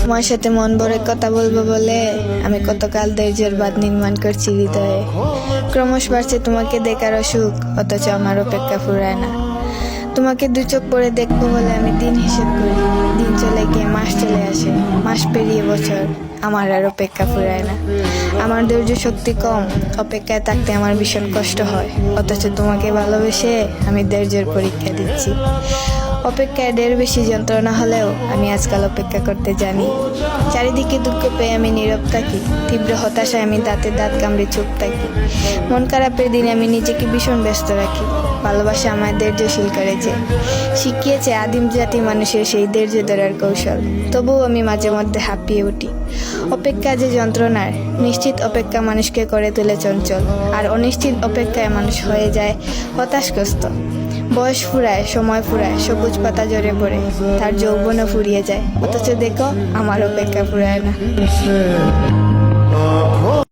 তোমার সাথে মন ভরে কথা বলবো বলে আমি কতকাল ধৈর্যের বাঁধ নির্মাণ করছি হৃদয়ে। ক্রমশ বাড়ছে তোমাকে দেখার অসুখ, অথচ আমার অপেক্ষা ফুরায় না। তোমাকে দু চোখ পরে দেখবো বলে আমি দিন হিসেব করি, দিন চলে গিয়ে মাস চলে আসে, মাস পেরিয়ে বছর, আমার আর অপেক্ষা ফুরায় না। আমার ধৈর্য শক্তি কম, অপেক্ষায় থাকতে আমার ভীষণ কষ্ট হয়, অথচ তোমাকে ভালোবেসে আমি ধৈর্যের পরীক্ষা দিচ্ছি। অপেক্ষায় ঢের বেশি যন্ত্রণা হলেও আমি আজকাল অপেক্ষা করতে জানি। চারিদিকে দুঃখ পেয়ে আমি নীরব থাকি, তীব্র হতাশায় আমি দাঁতে দাঁত কামড়ে চুপ থাকি। মন খারাপের দিনে আমি নিজেকে ভীষণ ব্যস্ত রাখি। ভালোবাসা আমায় ধৈর্যশীল করেছে, শিখিয়েছে আদিম জাতি মানুষের সেই ধৈর্য ধরার কৌশল। তবুও আমি মাঝে মধ্যে হাঁপিয়ে উঠি। অপেক্ষা যে যন্ত্রণার, নিশ্চিত অপেক্ষা মানুষকে করে তোলে চঞ্চল, আর অনিশ্চিত অপেক্ষায় মানুষ হয়ে যায় হতাশগ্রস্ত। বয়স ফুরায়, সময় ফুরায়, সবুজ পাতা ঝরে পড়ে, তার যৌবনও ফুরিয়ে যায়, অথচ দেখো আমার অপেক্ষা ফুরায় না।